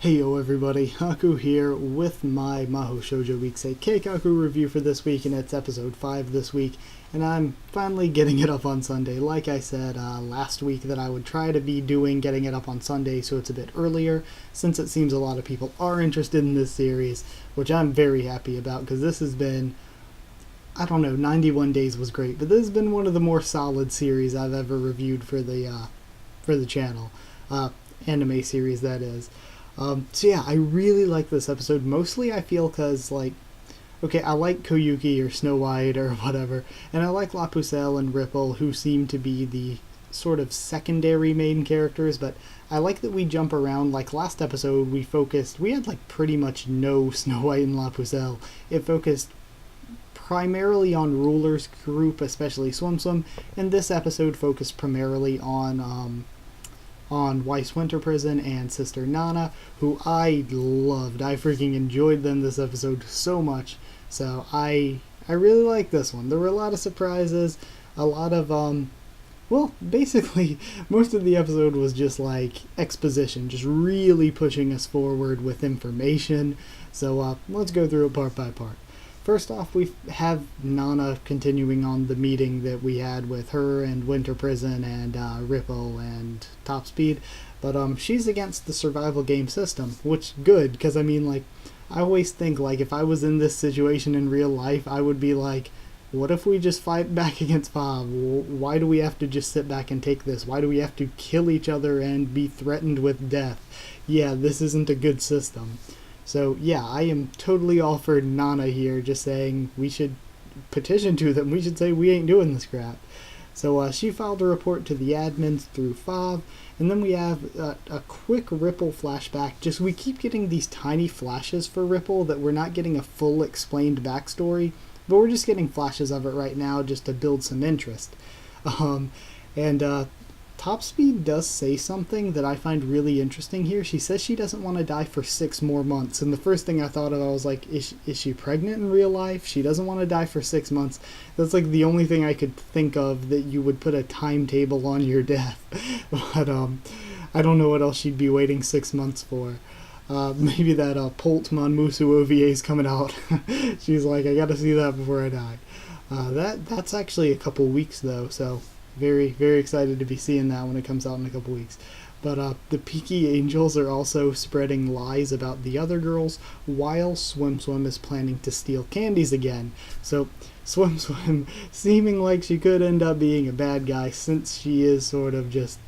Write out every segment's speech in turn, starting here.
Heyo everybody, Haku here with my Mahou Shoujo Weeksei Keikaku review for this week, and it's episode 5 this week, and I'm finally getting it up on Sunday. Like I said last week that I would try to be getting it up on Sunday so it's a bit earlier, since it seems a lot of people are interested in this series, which I'm very happy about, because this has been, 91 days was great, but this has been one of the more solid series I've ever reviewed for the channel. Anime series, that is. So yeah, I really like this episode. Mostly I feel because, I like Koyuki or Snow White or whatever, and I like La Pucelle and Ripple, who seem to be the sort of secondary main characters, but I like that we jump around. Like last episode, we had pretty much no Snow White and La Pucelle. It focused primarily on Ruler's group, especially Swim Swim, and this episode focused primarily on Weiss Winter Prison and Sister Nana, who I loved. I freaking enjoyed them this episode so much. So I really like this one. There were a lot of surprises, a lot of basically most of the episode was just like exposition, just really pushing us forward with information. So let's go through it part by part. First off, we have Nana continuing on the meeting that we had with her and Winter Prison and Ripple and Top Speed, but she's against the survival game system, which good, because I always think, if I was in this situation in real life, I would be like, what if we just fight back against Bob? Why do we have to just sit back and take this? Why do we have to kill each other and be threatened with death? Yeah, this isn't a good system. So yeah, I am totally all for Nana here, just saying we should petition to them. We should say we ain't doing this crap. So she filed a report to the admins through Fav, and then we have a quick Ripple flashback. Just we keep getting these tiny flashes for Ripple that we're not getting a full explained backstory, but we're just getting flashes of it right now just to build some interest. Top Speed does say something that I find really interesting here. She says she doesn't want to die for 6 more months. And the first thing I thought of, I was like, is she pregnant in real life? She doesn't want to die for 6 months. That's like the only thing I could think of that you would put a timetable on your death. But I don't know what else she'd be waiting 6 months for. Maybe that Polt Monmusu OVA is coming out. She's like, I gotta see that before I die. That's actually a couple weeks though, so very, very excited to be seeing that when it comes out in a couple weeks. But the Peaky Angels are also spreading lies about the other girls, while Swim Swim is planning to steal candies again. So Swim Swim, seeming like she could end up being a bad guy, since she is sort of just,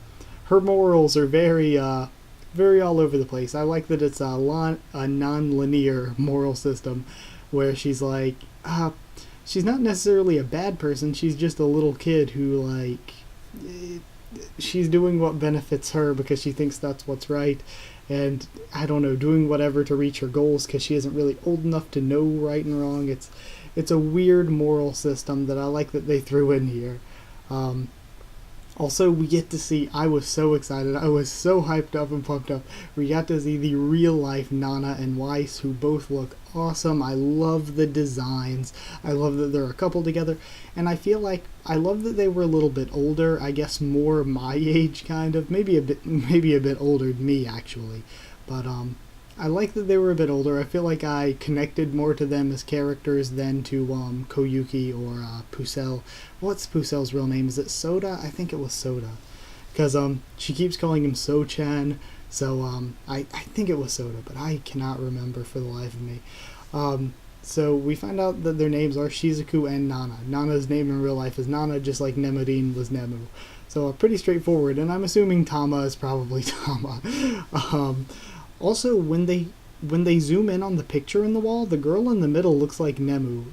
her morals are very all over the place. I like that it's a non-linear moral system, where she's like, she's not necessarily a bad person, she's just a little kid who, she's doing what benefits her because she thinks that's what's right, and, doing whatever to reach her goals because she isn't really old enough to know right and wrong. It's a weird moral system that I like that they threw in here. Also, we get to see, I was so excited, I was so hyped up and pumped up, we got to see the real-life Nana and Weiss, who both look awesome. I love the designs, I love that they're a couple together, and I feel like, I love that they were a little bit older, I guess more my age, kind of, maybe a bit older than me, actually, but, I like that they were a bit older. I feel like I connected more to them as characters than to Koyuki or Pucelle. What's Pucelle's real name? Is it Soda? I think it was Soda. Because she keeps calling him So-chan. So I think it was Soda, but I cannot remember for the life of me. So we find out that their names are Shizuku and Nana. Nana's name in real life is Nana, just like Nemurine was Nemu. So pretty straightforward, and I'm assuming Tama is probably Tama. Also, when they zoom in on the picture in the wall, the girl in the middle looks like Nemu.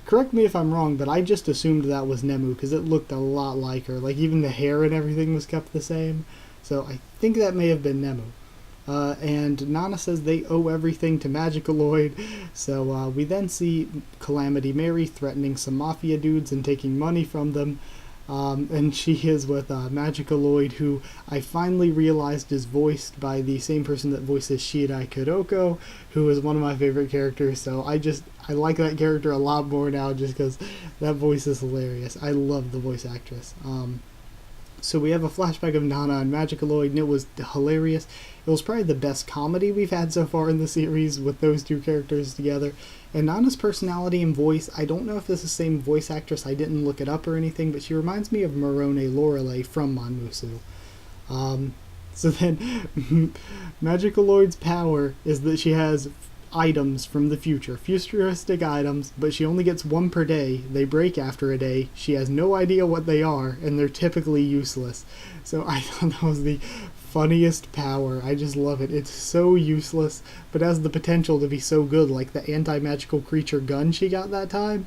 Correct me if I'm wrong, but I just assumed that was Nemu because it looked a lot like her. Like, even the hair and everything was kept the same. So I think that may have been Nemu. And Nana says they owe everything to Magicaloid. So we then see Calamity Mary threatening some mafia dudes and taking money from them. And she is with Magicaloid, who I finally realized is voiced by the same person that voices Shirai Kuroko, who is one of my favorite characters. So I like that character a lot more now just because that voice is hilarious. I love the voice actress. So we have a flashback of Nana and Magicaloid, and it was hilarious. It was probably the best comedy we've had so far in the series with those two characters together. And Nana's personality and voice, I don't know if this is the same voice actress, I didn't look it up or anything, but she reminds me of Morone Lorelei from Manmusu. So then, Magicaloid's power is that she has items from the future, futuristic items, but she only gets one per day. They break after a day. She has no idea what they are, and they're typically useless. So I thought that was the funniest power. I just love it. It's so useless, but has the potential to be so good, like the anti-magical creature gun she got that time,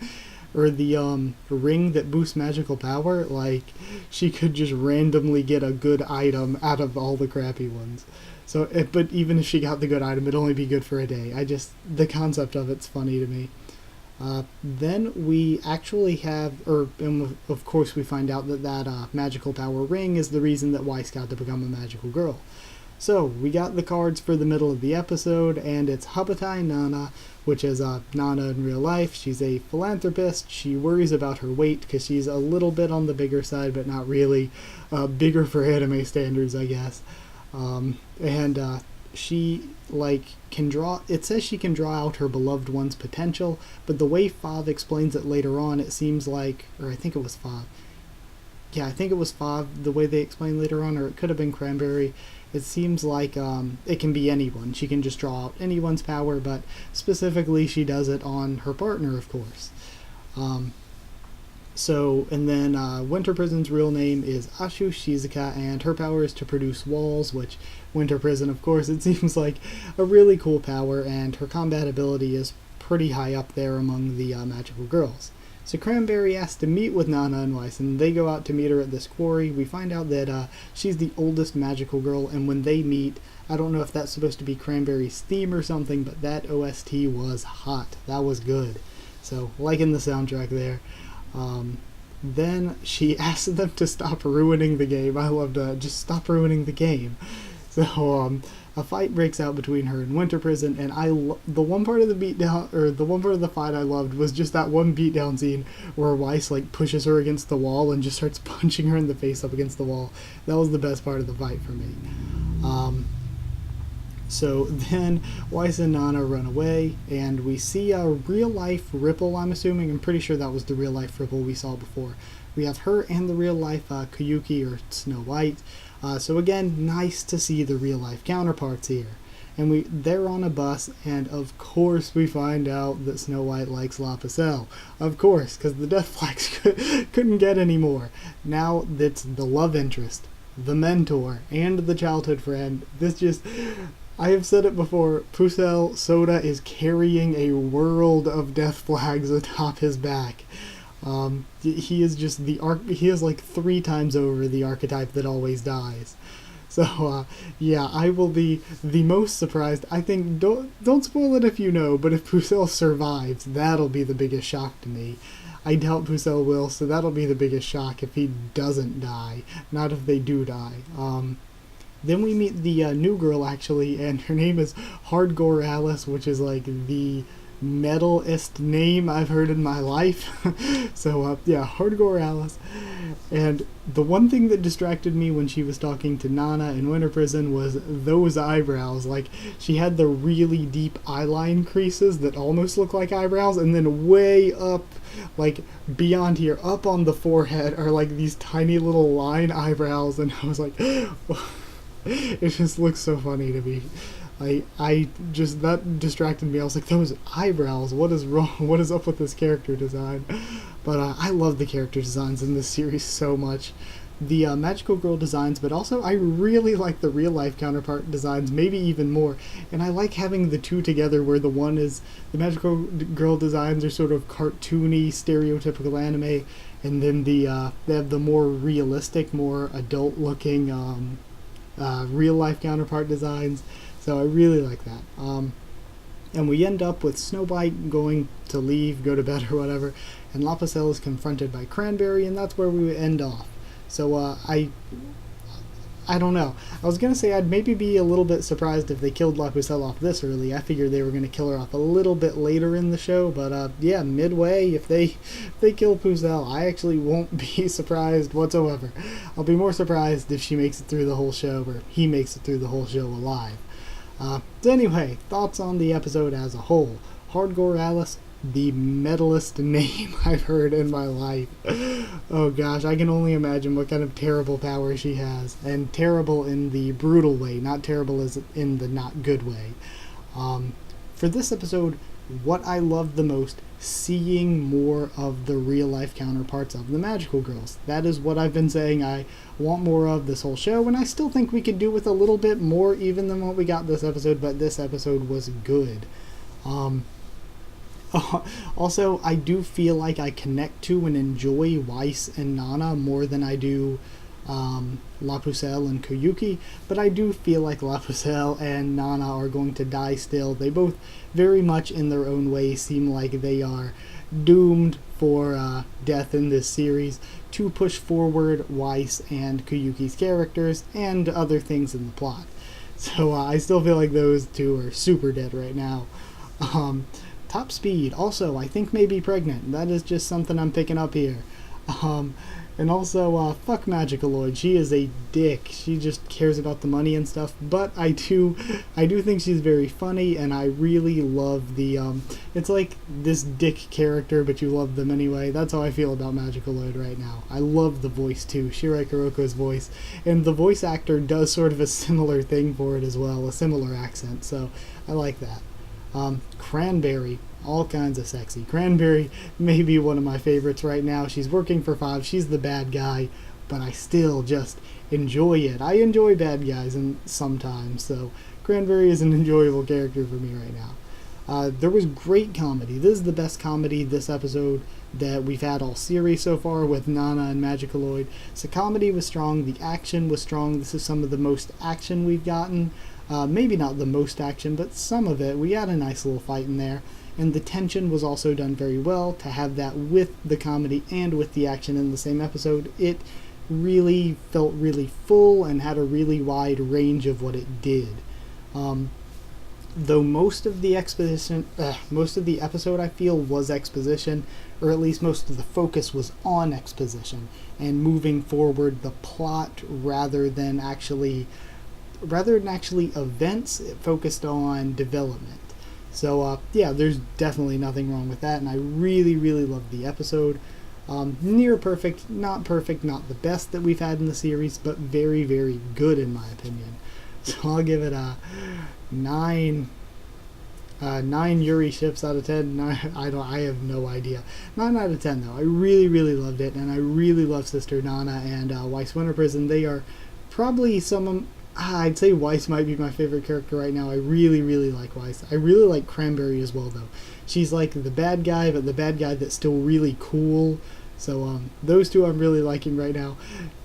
or the ring that boosts magical power. Like, she could just randomly get a good item out of all the crappy ones. So, but even if she got the good item, it'd only be good for a day. The concept of it's funny to me. Then we actually have, and of course we find out that magical power ring is the reason that Weiss got to become a magical girl. So, we got the cards for the middle of the episode, and it's Habutai Nana, which is Nana in real life. She's a philanthropist. She worries about her weight because she's a little bit on the bigger side, but not really. Bigger for anime standards, I guess. She can draw. It says she can draw out her beloved one's potential, but the way Fav explains it later on, it seems like, or I think it was Fav. Yeah, I think it was Fav. The way they explain later on, or it could have been Cranberry. It seems like it can be anyone. She can just draw out anyone's power, but specifically she does it on her partner, of course. And then Winter Prison's real name is Ashu Shizuka, and her power is to produce walls, which Winter Prison, of course, it seems like a really cool power, and her combat ability is pretty high up there among the magical girls. So Cranberry asks to meet with Nana and Weiss, and they go out to meet her at this quarry. We find out that she's the oldest magical girl, and when they meet, I don't know if that's supposed to be Cranberry's theme or something, but that OST was hot. That was good. So, liking the soundtrack there. Then she asks them to stop ruining the game. I love that. Just stop ruining the game. So, a fight breaks out between her and Winter Prison, and the one part of the fight I loved was just that one beatdown scene where Weiss pushes her against the wall and just starts punching her in the face up against the wall. That was the best part of the fight for me. So then Weiss and Nana run away, and we see a real-life Ripple, I'm assuming. I'm pretty sure that was the real-life Ripple we saw before. We have her and the real-life Koyuki, or Snow White. So again, nice to see the real-life counterparts here. And they're on a bus, and of course we find out that Snow White likes Lapicelle. Of course, because the Death Flags couldn't get any more. Now that's the love interest, the mentor, and the childhood friend. I have said it before, Pucelle Soda is carrying a world of Death Flags atop his back. He is just he is 3 times over the archetype that always dies. So, yeah, I will be the most surprised. I think, don't spoil it if you know, but if Pucelle survives, that'll be the biggest shock to me. I doubt Pucelle will, so that'll be the biggest shock if he doesn't die, not if they do die. Then we meet the new girl, actually, and her name is Hardcore Alice, which is the metalist name I've heard in my life. So, Hardcore Alice. And the one thing that distracted me when she was talking to Nana in Winter Prison was those eyebrows. She had the really deep eyeline creases that almost look like eyebrows, and then way up, beyond here, up on the forehead, are these tiny little line eyebrows, and I was like, it just looks so funny to me. That distracted me. I was like, those eyebrows, what is wrong? What is up with this character design? But I love the character designs in this series so much. The magical girl designs, but also I really like the real life counterpart designs, maybe even more. And I like having the two together, where the the magical girl designs are sort of cartoony, stereotypical anime, and then they have the more realistic, more adult looking real life counterpart designs. So I really like that. And we end up with Snow White going to leave, go to bed or whatever, and Lapicelle is confronted by Cranberry, and that's where we end off. So I don't know. I was gonna say I'd maybe be a little bit surprised if they killed La Pucelle off this early. I figured they were gonna kill her off a little bit later in the show, but yeah, midway, if they kill Pucelle, I actually won't be surprised whatsoever. I'll be more surprised if she makes it through the whole show, or he makes it through the whole show alive. So anyway, thoughts on the episode as a whole. Hardcore Alice, the metalest name I've heard in my life. Oh gosh, I can only imagine what kind of terrible power she has. And terrible in the brutal way, not terrible as in the not good way. For this episode, what I loved the most, seeing more of the real life counterparts of the Magical Girls. That is what I've been saying I want more of this whole show, and I still think we could do with a little bit more even than what we got this episode, but this episode was good. Also, I do feel like I connect to and enjoy Weiss and Nana more than I do La Pucelle and Koyuki, but I do feel like La Pucelle and Nana are going to die still. They both very much in their own way seem like they are doomed for death in this series to push forward Weiss and Koyuki's characters and other things in the plot. So I still feel like those two are super dead right now. Top Speed, also, I think may be pregnant. That is just something I'm picking up here. And also, fuck Magicaloid. She is a dick. She just cares about the money and stuff. But I do think she's very funny, and I really love the, it's like this dick character, but you love them anyway. That's how I feel about Magicaloid right now. I love the voice, too. Shirai Kuroko's voice. And the voice actor does sort of a similar thing for it as well, a similar accent, so I like that. Cranberry, all kinds of sexy. Cranberry may be one of my favorites right now. She's working for Five. She's the bad guy, but I still just enjoy it. I enjoy bad guys and sometimes, so Cranberry is an enjoyable character for me right now. There was great comedy. This is the best comedy this episode that we've had all series so far with Nana and Magicaloid. So comedy was strong. The action was strong. This is some of the most action we've gotten. Maybe not the most action, but some of it. We had a nice little fight in there. And the tension was also done very well. To have that with the comedy and with the action in the same episode, it really felt really full and had a really wide range of what it did. Though most of the episode I feel was exposition, or at least most of the focus was on exposition and moving forward the plot rather than actually events. It focused on development. So yeah, there's definitely nothing wrong with that, and I really, really loved the episode. Near perfect, not the best that we've had in the series, but very, very good in my opinion. So I'll give it a 9 Yuri ships out of 10. I have no idea. 9 out of 10 though. I really, really loved it, and I really love Sister Nana and Weiss Winter Prison. They are probably I'd say Weiss might be my favorite character right now. I really, really like Weiss. I really like Cranberry as well, though. She's like the bad guy, but the bad guy that's still really cool. So those two I'm really liking right now.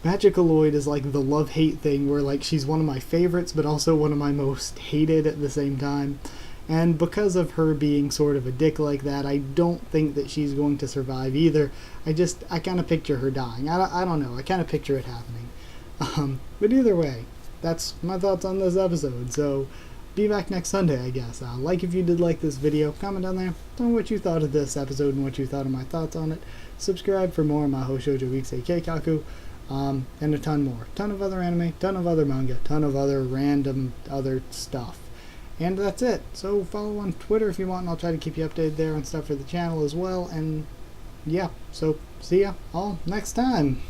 Magicaloid is like the love-hate thing, where like she's one of my favorites, but also one of my most hated at the same time. And because of her being sort of a dick like that, I don't think that she's going to survive either. I kind of picture her dying. I don't know. I kind of picture it happening. But either way, that's my thoughts on this episode, so be back next Sunday, I guess. Like if you did like this video, comment down there, tell me what you thought of this episode and what you thought of my thoughts on it. Subscribe for more Mahou Shoujo Weeksei Keikaku, and a ton more. Ton of other anime, ton of other manga, ton of other random other stuff. And that's it. So follow on Twitter if you want, and I'll try to keep you updated there on stuff for the channel as well. And yeah, so see ya all next time.